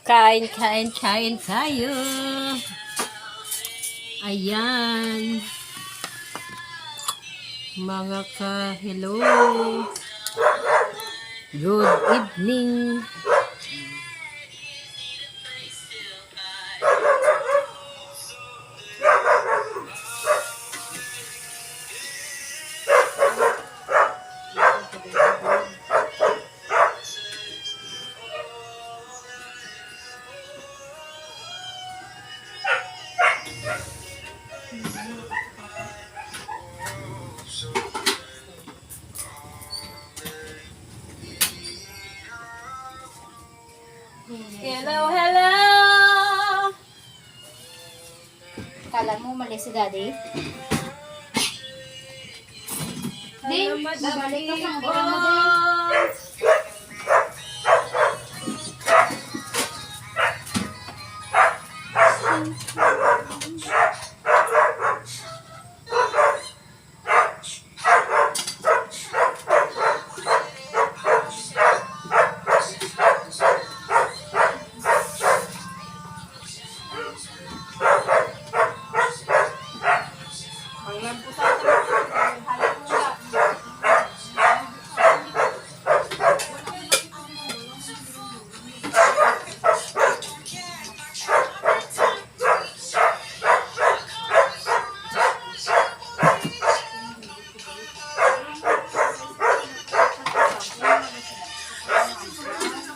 Kain, kain, kain tayo. Ayan. Mga ka-hello. Good evening. Hello, hello! Kala mo mali si daddy? Din, bumalik ka sa mga din.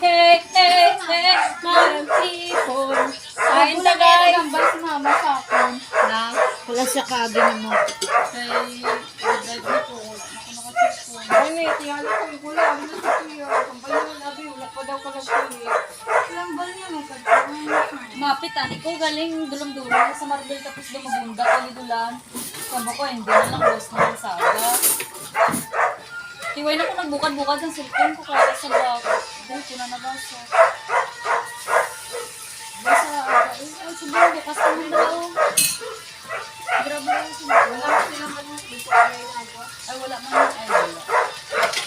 Hey, hey, hey, mga people. Kain na guys. Nagambal si mama sa akin. Na, Wala siya kagin mo. kay dad ko. Ay, may tiyalo ko. Wala, ano na sa tiyo. Kampay naman abi, wala pa daw ka nagpuli. Ilang bal niya may pagkakas. Mapit ani ko galing dulong-dulong sa Marbel tapos lumabunda ko dulan. Sabi ko hindi na lang boss na saga. Tiway na ko nagbukad-bukad ng cellphone ko kaya sa bag. Dahil ko na nabasa. Basa aga. Ay, siguro bukas ka mong daw. Grabe lang siguro. Wala silang ano, dito ay ako. Ay, wala man. Ay, wala.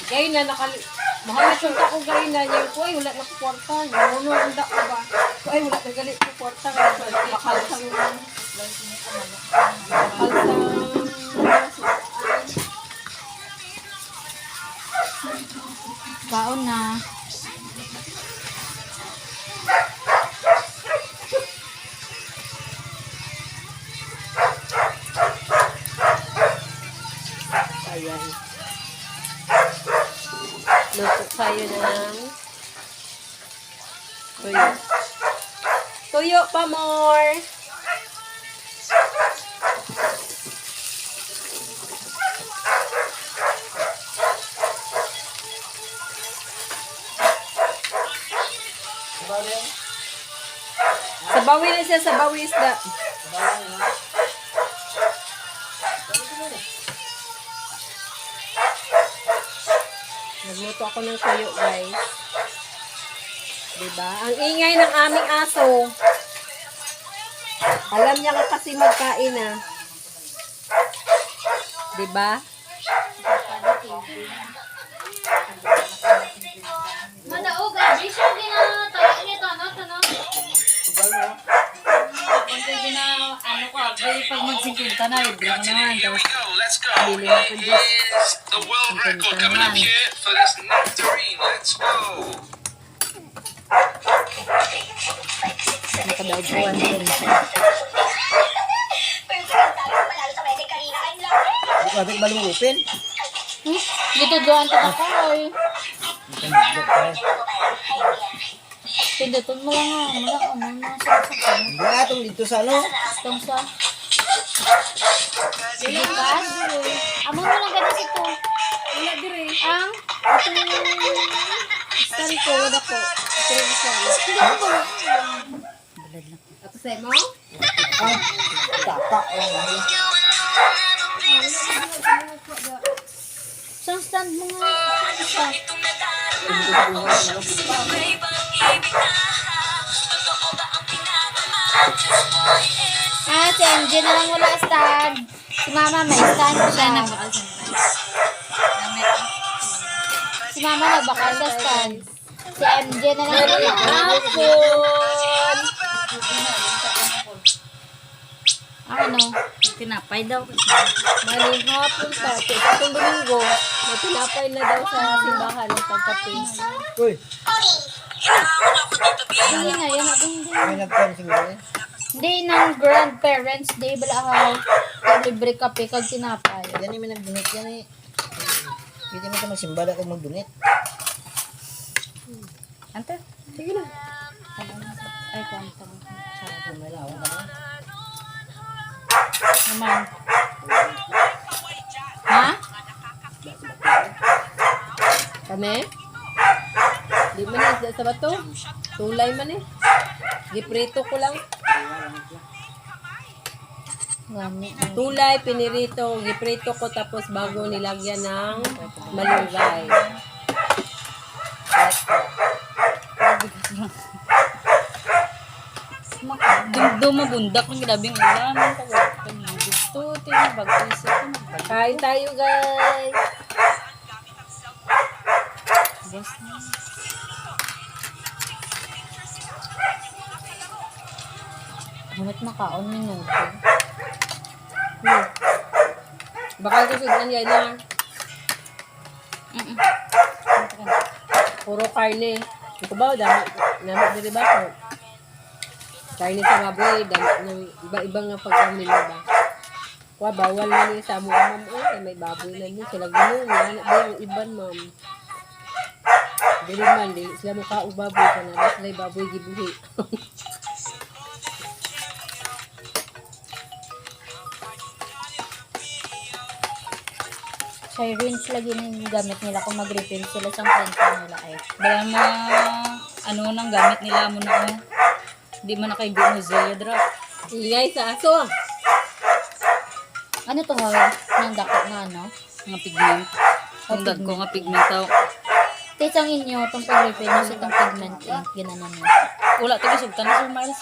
Gay na nakali... Mahal na sunta ko gay na niya ko ay wala na ko kwarta. Nuno ang da ko ba? Ko ay wala na galit ko kwarta. Bakal sa Kaon na. Ayan. Luto tayo ng tuyo. Tuyo pa more. Sabawi na siya, sabawi isda. Nagluto ako ng tuyo, guys. Diba? Ang ingay ng aming aso. Alam niya ka kasi magkain, ah. Diba? Madaog, gabi siya ginatayo nito, ano? Kunti gina, ano ko, abay, pag magsikinta na, libre ko naman. Tapos, bili na ko just. The world record coming up here for this nectarine. Let's go. Nakadabuan din. Di ko abig malungupin. Dito doon ka ako, oy. Pindutin mo lang nga. Mula, sa Hindi nga itong dito sa ano. itong sa... Bukas? Amo mo lang ganun ito. Wala dire. Ang? Stari ko, wala ko. Pero isa. Ato sa mo? Tapa. Saan stand mo nga? Isa. Si MJ na lang wala stand. Si Mama may stand siya. Si Mama nagbakal sa stand. Si MJ na lang wala. Apple! Ano? Tinapay daw. Maling hapon sa itong Domingo, may tinapay na daw sa simbahan ng pagkape. Uy, Hindi na, yan na. may nagpan siguro eh. Hindi ng grandparents day bala kag libre kape kag tinapay. Yan may nag-donate yan eh. Pwede mo ka magsimba na kung mag-donate. Ante? Sige na. Ay, kwanta mo. Kung may lawang ka na. Naman. Ha? Kami? Di man eh, sa bato. Tulay man eh. Giprito ko lang. Gani. Tulay, pinirito, giprito ko tapos bago nilagyan ng malunggay. Dumabundak ng grabing ulan. Gusto, tinabag-isip ko. Kain tayo guys. Bas na. Ngunit makaon minuto. Bakal ko sudan yan na. Puro karne. Ito ba, dami diri ba ko? Karne sa baboy, dami ng iba-iba nga pagkamila ba. Kuha, bawal na niya sa mga ma'am. Oh, may baboy na niya. Sila gano'n. Yan ba yung iban, ma'am? Dili man, di. Sila mukha o baboy ka na. Sila yung baboy gibuhi. Syringe lagi na yung gamit nila kung mag-refill sila sa printer nila ay. Bala na, ano nang gamit nila mo na oh. Hindi mo na kay Binozeya drop. Ingay sa aso. Ano to ha? Nang dakot na ano? Mga pigment. Ang dag ko nga pigment tao. Tisang inyo, itong pag-refill nyo sa itong pigment ink. Ginanon mo. Wala ito gisugtan na Sir Miles.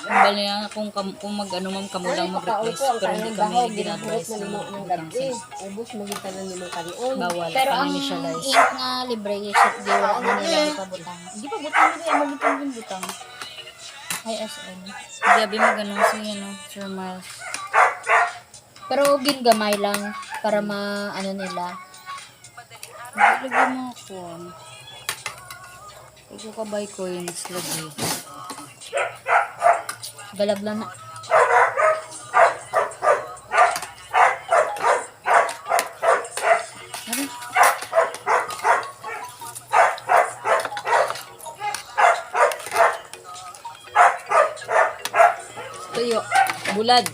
Bali na kung mag-ano ma'am kamo lang mag-replace. Pero hindi kami ginadvise na mag-cancel. Ubus magitan ng limang kanion. Bawal. Pero Kami ang initialize. ink nga libre yung ship di wala na nila ipabutang. Hindi pa butang hindi. Ang butang din butang. ISN. Gabi mag-ano si ano, Sir Miles. Pero gingamay lang para ma-ano nila. Lagyan mo ako. Ikaw ka buy coins lagi. Galag lang na. Ano? Tuyo. Bulad.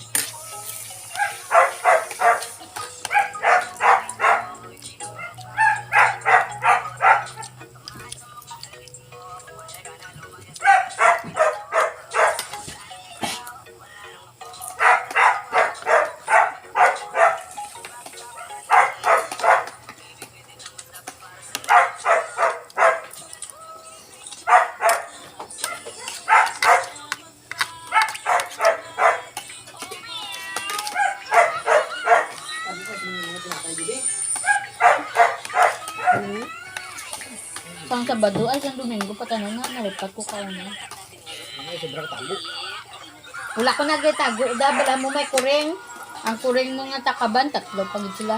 Sang Sabado ay sang Domingo patanong nga nalipat ko kayo na. Sobrang tabo. Wala ko nagitago da bala mo may kuring. Ang kuring mo nga takaban tatlo pag sila.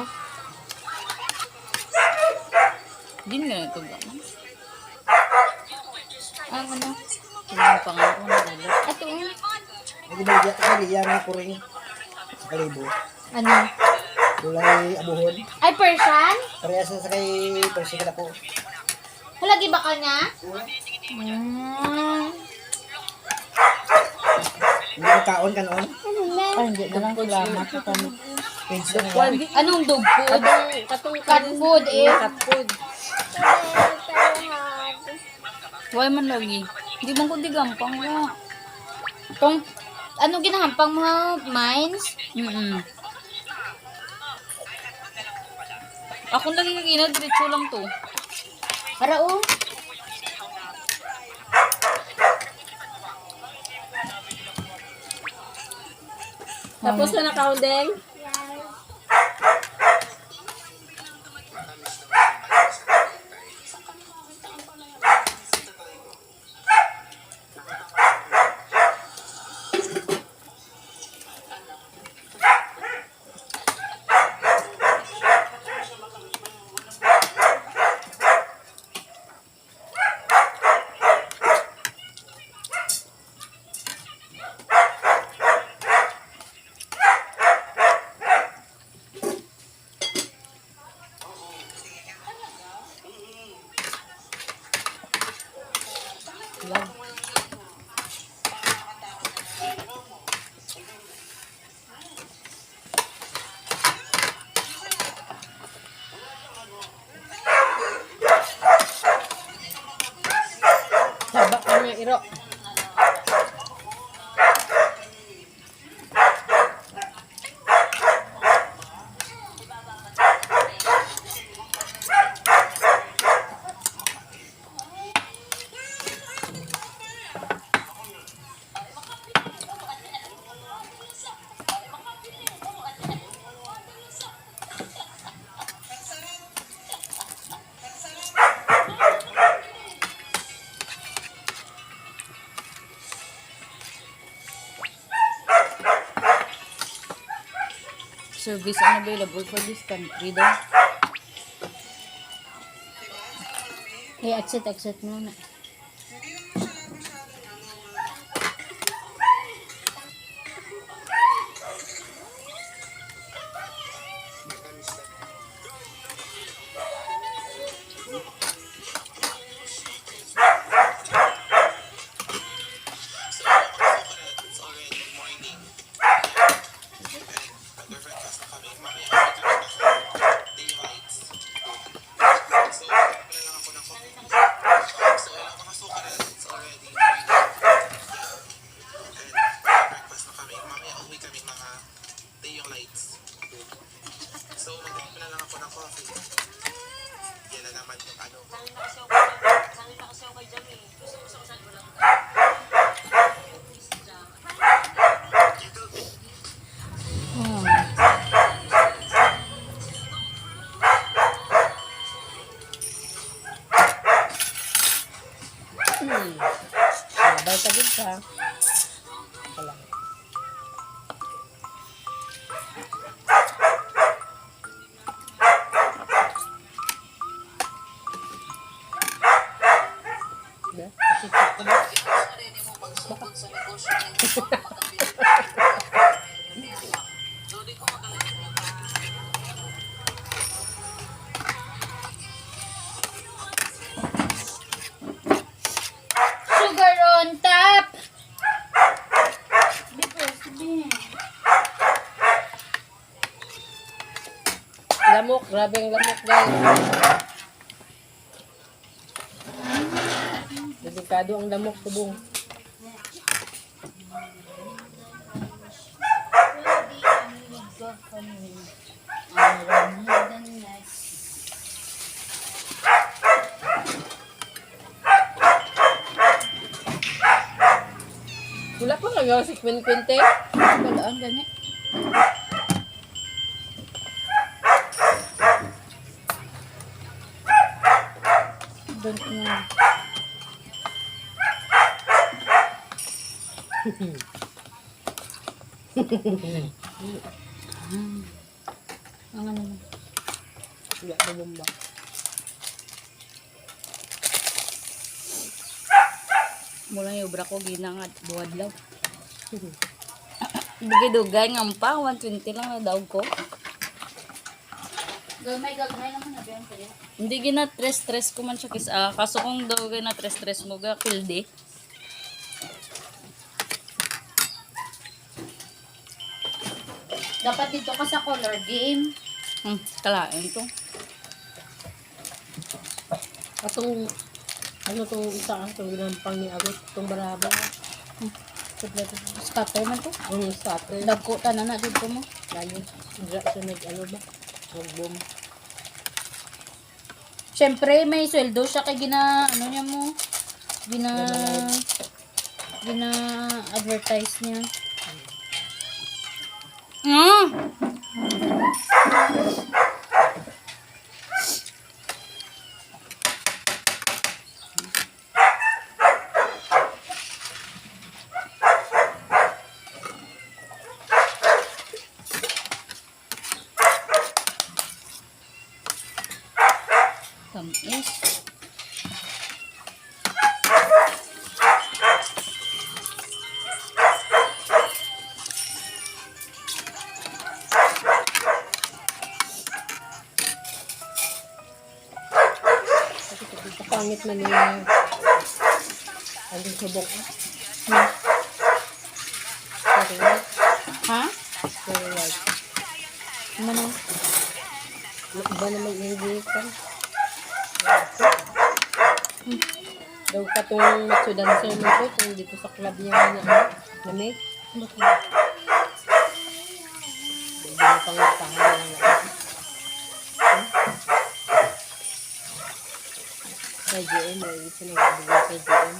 Hindi nga ito gano'n. Ang ano? Yung pangako na dalo. Ato Nagibigyan ka liya ng kuring. Kalibo. ano? Kulay abuhon. Ay Persian? Parehas na sa kay persikal ako. Halagi ba ka niya? Hmm. Hindi mo kaon ka noon. Ay, hindi na lang salamat. Page na nga. Anong dog food? Katong Cat food eh. cat food. Why man lagi? Hindi man ko di gampang na. Kung ano ginahampang mga mines? Ako lagi kagina, diretso lang to. Para oh. Tapos na nakaundeng. Vlog. Saba ka nga, Iro. Service unavailable for this country daw. Exit muna. So, nagdito na lang ako ng coffee. Yan na naman yung ano. Sabay ka din ka. Wala. Diba? Masisip ko ba? Sugar on top! Lamok, grabe ang lamok guys. Delikado ang lamok, subong. Wala pa nga si Quinte. Balaan gani. Don't know. Ang ano na. Wala pa bomba. Mula yung obra ko, ginangat, buwad lang. Dugay-dugay nga pa, 120 lang na daw ko. Gagmay naman na biyan kayo. Hindi gina-stress ko man siya kisa. Kaso kung daw gina-stress mo, kildi. Dapat dito ka sa color game. Kalain to. Atong, ano tong isa itong ginampang ni Abot, itong baraba. Scatter man to. Ang starter. Dagko tanan na dito mo. Lalo, dra siya ano ba? Mag-boom. Siyempre, may sweldo siya kay ano niya mo. Advertise niya. Tamis. Pangit man niya. Ano Ang subok. Cherry white. Ha? Cherry white. Ano? Iba naman yung gikan. Daw ka itong macho dancer mo ko kung dito sa club niya na lamig. Hindi mo pang nagtahan lang. Kay GM, may isa na nabigay kay GM.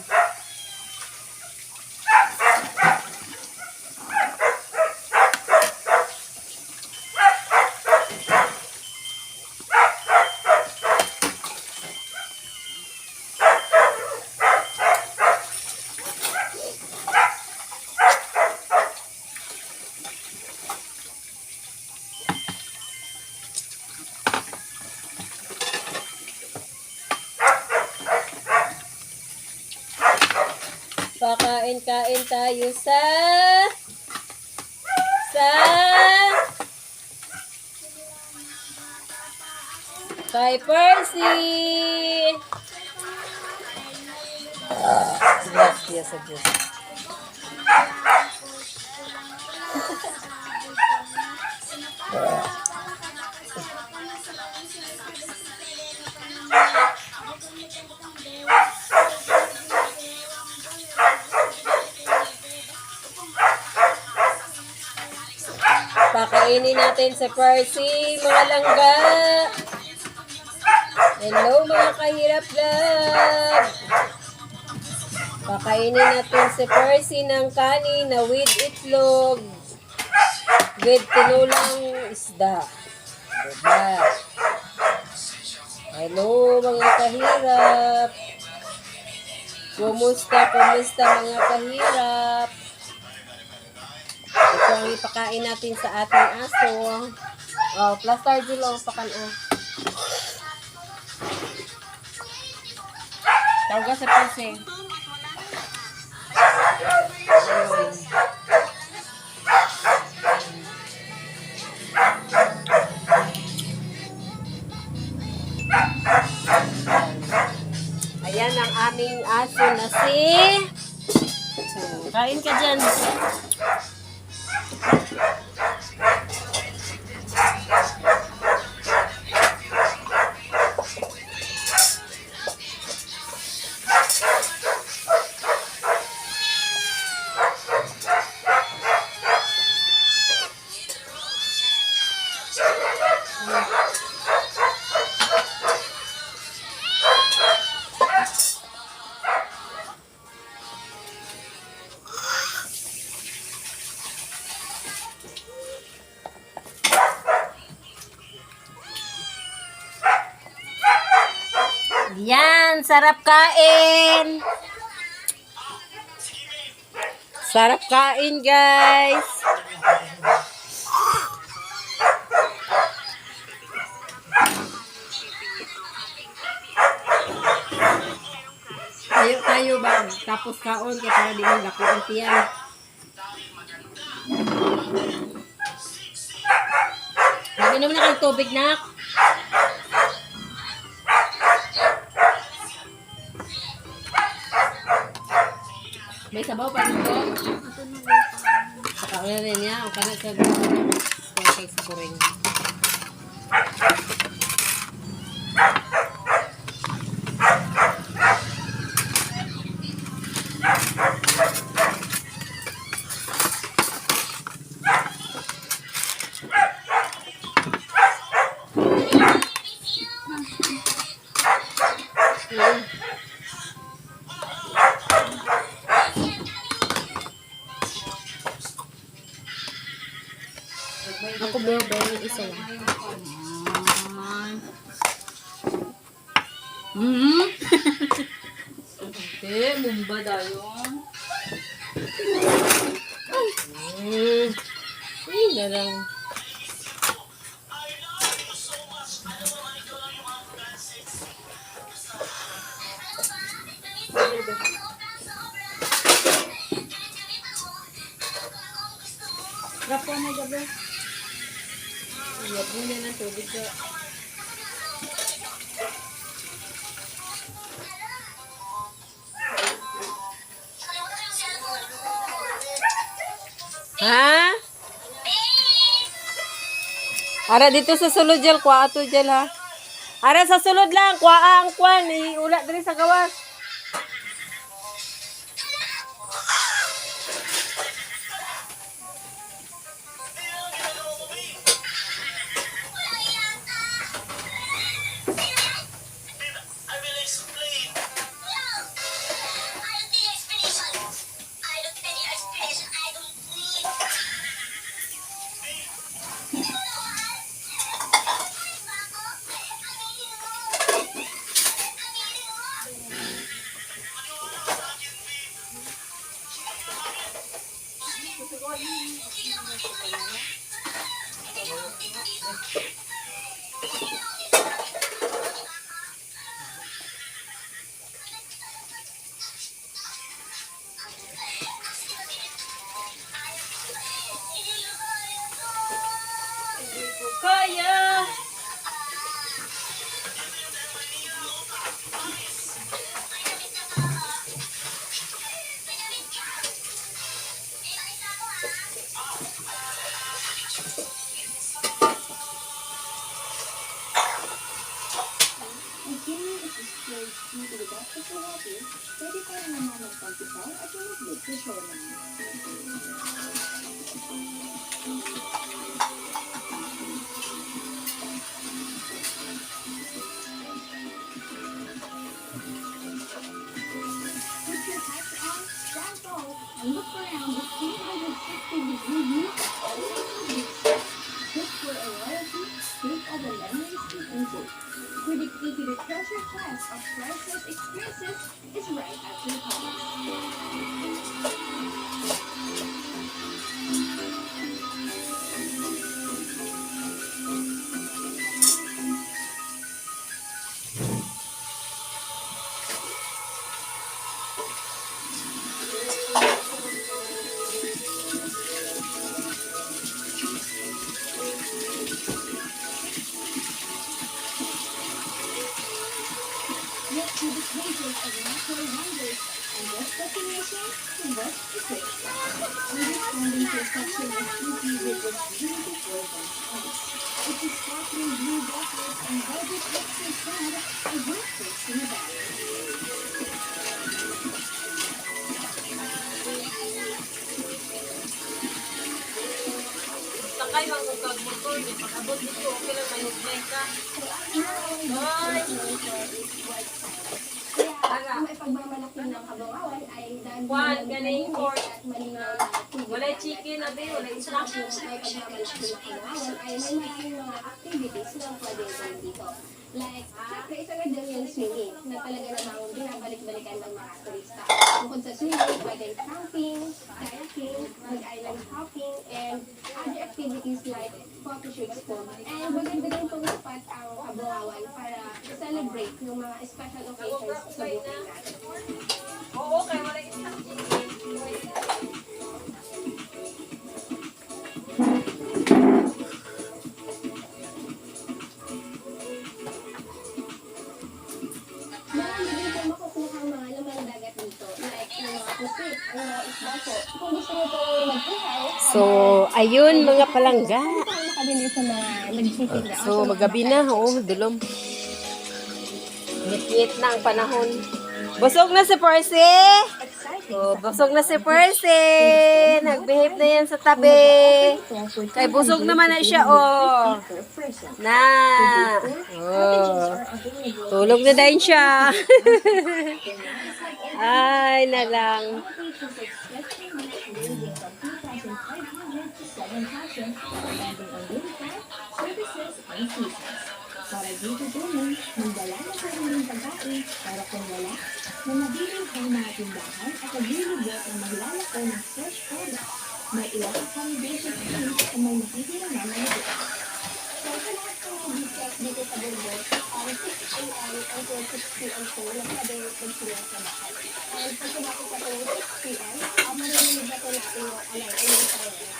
Pakain-kain tayo sa kay Percy. Gracias a Diyos. Pakainin natin si Percy, mga langga. Hello mga kahirap vlog. Pakainin natin si Percy ng kanin na with itlog. With tinulang isda. Diba? Hello mga kahirap. Kumusta mga kahirap? Ito ang ipakain natin sa ating aso. Oh, plaster dilo pakan oh. Tawag sa Percy. Ayan ang aming aso na si... Kain ka dyan. Yan, sarap kain. Sarap kain, guys. Tayo ba? Tapos kaon kaya para di mong lako ang tiyan. Mag-inom na kang tubig, nak. May sabaw pa nito. Saka rin niya. Ang kanak sa kay sa kuring. Ako bebe, isa lang. Eh, mumba dayon. Ay, darang. Rapo na gabi. Iyap mo na ng tubig ka. Ha? Ara dito sa sulod jel, kuha ato jel ha. Ara sa sulod lang, kuha ang kwan, iula diri sa gawas. Kaya. Sakay magugag motor, di pag-abot dito, okay lang manuglay ka. Bye! Ang ipagmamalaki ng kabangawan ay dahil Juan, galing pork. at malinaw na activity. Walay chicken, abe, walay Sa snack. ay pagmamalaki ng kabangawan ay may maraming mga activities na pwede gawin dito. Like, syempre isa na dyan yung swimming na talaga namang binabalik-balikan ng mga turista. Bukod sa swimming, pwedeng camping, kayaking, mag-island hopping, and other activities like photoshoot spot. And maganda rin pumapat ang kabangawan para celebrate yung mga special occasions sa buhay natin. Oo, kaya walay snack chicken. Marami din po makukuha ang mga laman dagat dito, like yung mga pusit, ang mga isda po. Kung gusto mo po magbuhay, So, ayun mga palangga. saan makabili sa mga nagsisigla? So, magabi na, oh, dulom. Ngit-ngit na ang panahon. Busog na si Percy! Oh, busog na si Percy! Nagbehave na yan sa tabi. Kay busog naman na siya, oh. Na! Oh. Tulog na din siya. Ay, na lang. Para dito tulong, magdala ng sariling pagkain para kung wala, na mabiling ang mga tindahan at nagliligo ang maglalako ng fresh product. May ilang accommodation fees at may nakikira na mga dito. So, sa lahat ng mga details dito sa Bulbo, 6 a.m. until 6 p.m. po, nag-available sila sa bahay. And pag kumapit na po 6 p.m., marunong na po natin yung alay-alay sa rin.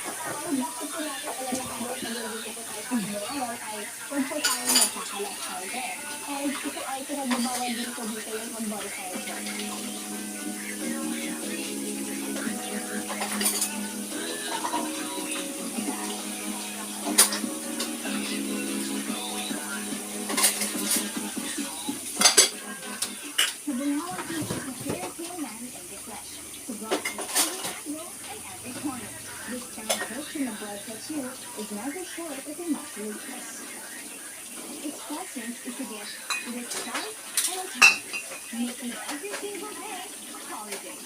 Kung bakit po natin alam na habang dito po tayo sa Bulbo, ay huwag po tayo magkakalat-kalat. And ito ay pinagbabawal din po dito yung mag-bonfire. is never short of enough weakness. Its presence is a gift with its size and its height, making every single day a holiday.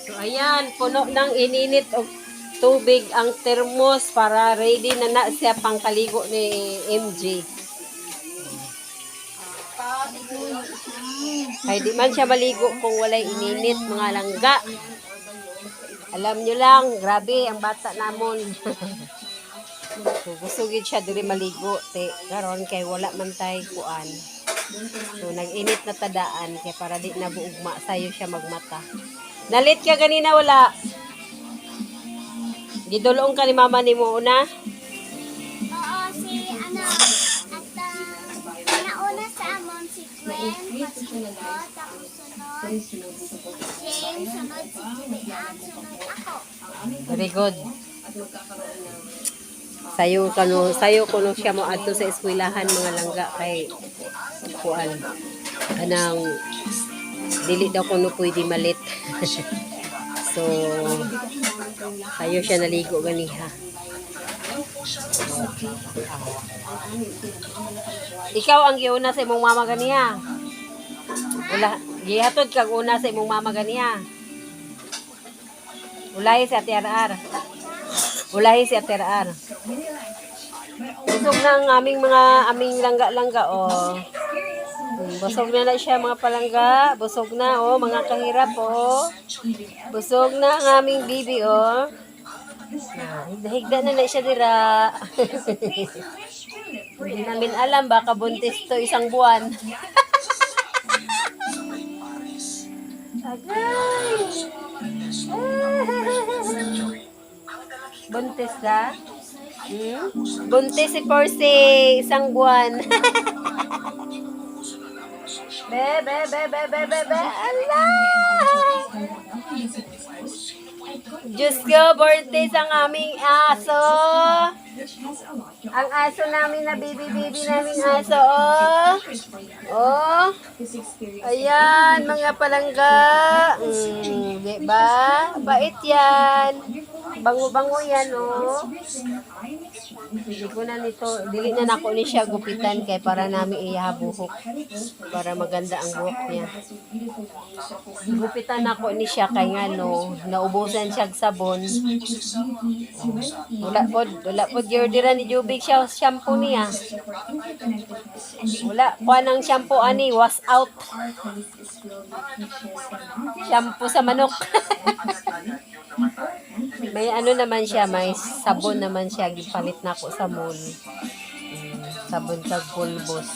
So ayan, puno ng ininit og tubig ang termos para ready na na siya pangkaligo ni MJ. Ay di man siya maligo kung walay ininit mga langga. Alam nyo lang, grabe ang bata namon. So, gusto gid siya diri maligo te karon kay wala man tay kuan. So nag-init na tadaan kay para di na buugma sayo siya magmata. Nalit ka ganina wala. Gidulong ka ni mama ni mo una? Oo, si ano, at nauna sa amon si Gwen, Patsiko, tapos sunod si James, sunod si Julian, sunod ako. Very good. Sayo kuno siya mo adto sa eskwelahan mga langga kay kuan. Anang dili daw kuno pwede malit. So sayo siya naligo ganiha. Ikaw ang giuna sa imong mama ganiha. Wala gihatod kag una sa imong mama ganiha. Ulay si Ate Arar. Ulay si Ate Arar. Busog na ang aming langga-langga, oh. Busog na siya mga palangga. Busog na, oh, mga kahirap, oh. Busog na ang aming bibi, oh. Higda na siya dira. Hindi namin alam, baka buntis to isang buwan. Agay! Buntis ka? Buntis si Percy, isang buwan. Be. Ala! Diyos ko, birthday ang aming aso. Ang aso namin na baby naming aso, oh. Oh. Ayan, mga palangga. Diba? Bait yan. Bango-bango yan, oh. Dili na nako ni siya gupitan kay para namin ihabuhok. Para maganda ang buhok niya. Gupitan nako ni siya kay nga, no, naubusan siya og sabon. Wala po giordiran ni Jubig siya shampoo niya. Wala kuha ng shampoo ani, wash out. Shampoo sa manok. May ano naman siya, may sabon naman siya, gipalit na ako sa mall. Sabon sa pulbos.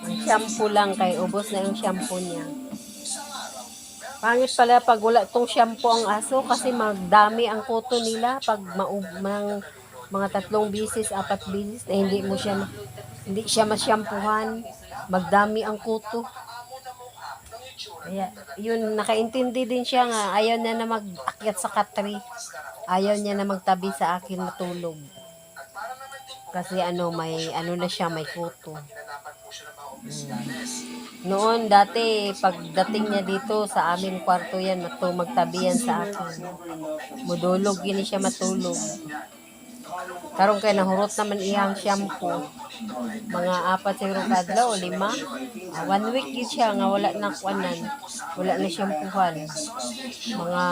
Ang shampoo lang kay ubos na yung shampoo niya. Pangit pala pag wala tong shampoo ang aso kasi magdami ang kuto nila pag mga 3 bisis, 4 bisis na hindi siya masyampoohan. Magdami ang kuto. Kaya, yun, nakaintindi din siya nga, ayaw niya na mag-akyat sa katri. Ayaw niya na magtabi sa akin matulog. Kasi may na siya, may kuto. Noon, dati, pagdating niya dito sa amin kwarto yan, magtabi yan sa akin. Mudulog, yun siya matulog. Karong kay nahurot naman iyang shampoo. Mga 4 siguro kadlaw o 5. 1 week yun siya nga wala na kuanan. Wala na shampoohan. Mga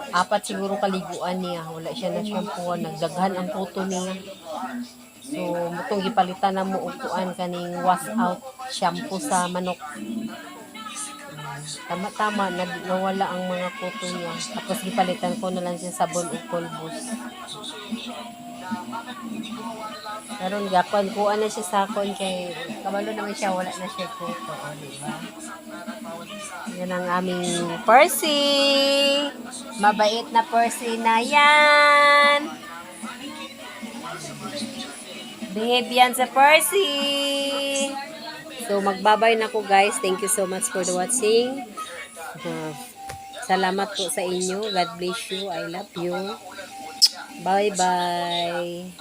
4 siguro kaliguan niya. Wala siya na shampoohan. Nagdaghan ang kuto niya. So, mutong gipalitan na mo upuan kaning wash out shampoo sa manok. Tama-tama, nawala ang mga kuto niya. Tapos gipalitan ko na lang siya sabon o pulbos. Karon gapon kuan na siya sakon kay kabalo naman siya, wala na siya kuto, diba? Yan ang aming Percy. Mabait na Percy na yan. Behave yan sa Percy. So magbabay na ko guys. Thank you so much for the watching. Salamat po sa inyo. God bless you. I love you. Bye-bye.